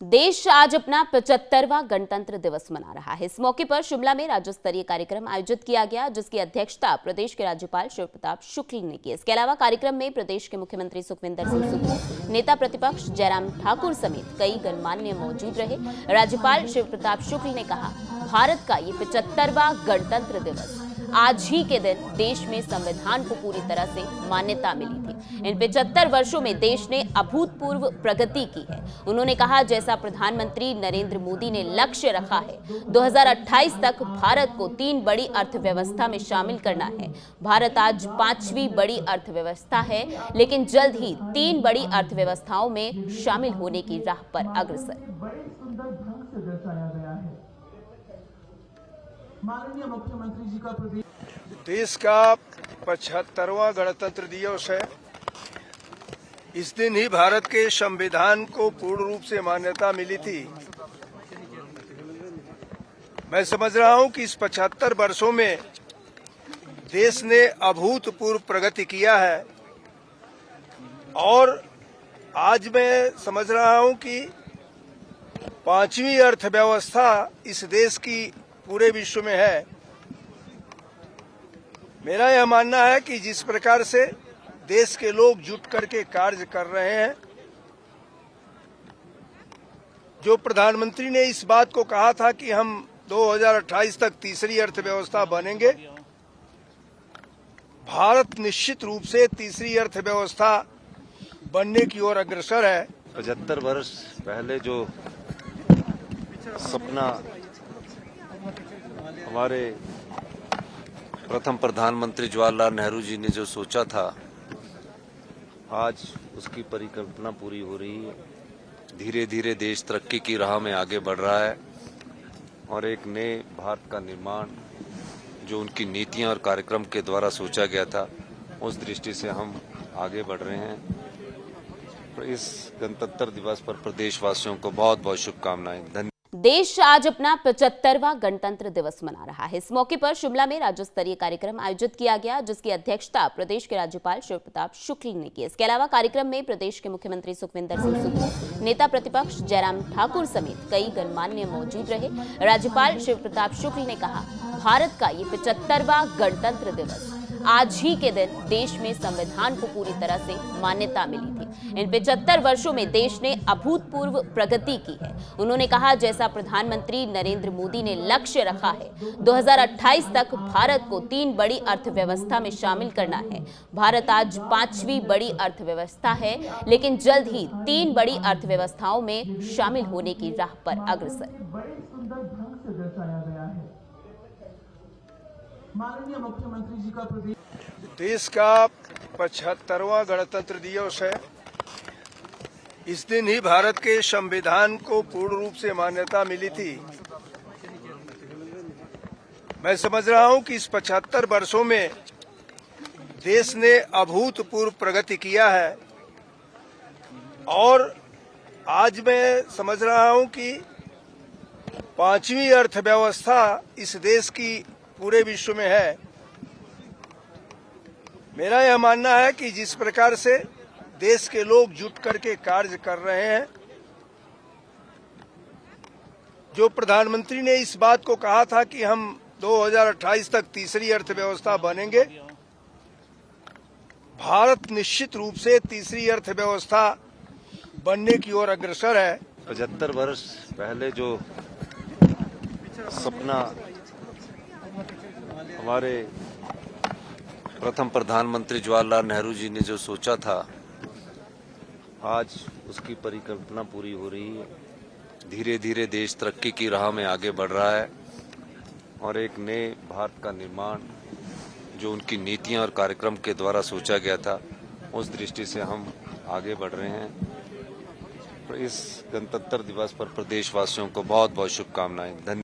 देश आज अपना 75वां गणतंत्र दिवस मना रहा है। इस मौके पर शिमला में राज्य स्तरीय कार्यक्रम आयोजित किया गया, जिसकी अध्यक्षता प्रदेश के राज्यपाल शिव प्रताप शुक्ल ने की। इसके अलावा कार्यक्रम में प्रदेश के मुख्यमंत्री सुखविंदर सिंह सुक्खू, नेता प्रतिपक्ष जयराम ठाकुर समेत कई गणमान्य मौजूद रहे। राज्यपाल शिव प्रताप शुक्ल ने कहा, भारत का ये 75वां गणतंत्र दिवस आज ही के दिन देश में संविधान को पूरी तरह से मान्यता मिली थी। इन 75 वर्षों में देश ने अभूतपूर्व प्रगति की है। उन्होंने कहा, जैसा प्रधानमंत्री नरेंद्र मोदी ने लक्ष्य रखा है, 2028 तक भारत को 3 बड़ी अर्थव्यवस्था में शामिल करना है। भारत आज 5वीं बड़ी अर्थव्यवस्था है, लेकिन जल्द ही 3 बड़ी अर्थव्यवस्थाओं में शामिल होने की राह पर अग्रसर। बड़े सुंदर ढंग से दर्शाया गया है। माननीय मुख्यमंत्री जी का प्रदेश देश का 75वां गणतंत्र दिवस है। इस दिन ही भारत के संविधान को पूर्ण रूप से मान्यता मिली थी। मैं समझ रहा हूं कि इस 75 वर्षों में देश ने अभूतपूर्व प्रगति किया है और आज मैं समझ रहा हूं कि 5वीं अर्थव्यवस्था इस देश की पूरे विश्व में है। मेरा यह मानना है कि जिस प्रकार से देश के लोग जुट करके कार्य कर रहे हैं, जो प्रधानमंत्री ने इस बात को कहा था कि हम 2028 तक तीसरी अर्थव्यवस्था बनेंगे, भारत निश्चित रूप से तीसरी अर्थव्यवस्था बनने की ओर अग्रसर है। 75 वर्ष पहले जो सपना हमारे प्रथम प्रधानमंत्री जवाहरलाल नेहरू जी ने जो सोचा था, आज उसकी परिकल्पना पूरी हो रही है। धीरे धीरे देश तरक्की की राह में आगे बढ़ रहा है और एक नए भारत का निर्माण जो उनकी नीतियां और कार्यक्रम के द्वारा सोचा गया था, उस दृष्टि से हम आगे बढ़ रहे हैं। तो इस गणतंत्र दिवस पर प्रदेशवासियों को बहुत बहुत शुभकामनाएं। धन्यवाद। देश आज अपना 75वां गणतंत्र दिवस मना रहा है। इस मौके पर शिमला में राज्य स्तरीय कार्यक्रम आयोजित किया गया, जिसकी अध्यक्षता प्रदेश के राज्यपाल शिव प्रताप शुक्ल ने की। इसके अलावा कार्यक्रम में प्रदेश के मुख्यमंत्री सुखविंदर सिंह सुक्खू, नेता प्रतिपक्ष जयराम ठाकुर समेत कई गणमान्य मौजूद रहे। राज्यपाल शिव प्रताप शुक्ल ने कहा, भारत का ये 75वां गणतंत्र दिवस आज ही के दिन देश में संविधान को पूरी तरह से मान्यता मिली थी। इन 75 वर्षों में देश ने अभूतपूर्व प्रगति की है। उन्होंने कहा, जैसा प्रधानमंत्री नरेंद्र मोदी ने लक्ष्य रखा है, 2028 तक भारत को 3 बड़ी अर्थव्यवस्था में शामिल करना है। भारत आज 5वीं बड़ी अर्थव्यवस्था है, लेकिन जल्द ही 3 बड़ी अर्थव्यवस्थाओं में शामिल होने की राह पर अग्रसर। बड़े सुंदर ढंग से दर्शाया गया है। माननीय मुख्यमंत्री जी का प्रदेश देश का 75वां गणतंत्र दिवस है। इस दिन ही भारत के संविधान को पूर्ण रूप से मान्यता मिली थी। मैं समझ रहा हूं कि इस 75 वर्षों में देश ने अभूतपूर्व प्रगति किया है और आज मैं समझ रहा हूं कि 5वीं अर्थव्यवस्था इस देश की पूरे विश्व में है। मेरा यह मानना है कि जिस प्रकार से देश के लोग जुट करके कार्य कर रहे हैं, जो प्रधानमंत्री ने इस बात को कहा था कि हम 2028 तक तीसरी अर्थव्यवस्था बनेंगे, भारत निश्चित रूप से तीसरी अर्थव्यवस्था बनने की ओर अग्रसर है। 75 वर्ष पहले जो सपना हमारे प्रथम प्रधानमंत्री जवाहरलाल नेहरू जी ने जो सोचा था, आज उसकी परिकल्पना पूरी हो रही है। धीरे धीरे देश तरक्की की राह में आगे बढ़ रहा है और एक नए भारत का निर्माण जो उनकी नीतियां और कार्यक्रम के द्वारा सोचा गया था, उस दृष्टि से हम आगे बढ़ रहे हैं। तो इस गणतंत्र दिवस पर प्रदेशवासियों को बहुत बहुत शुभकामनाएं। धन्यवाद।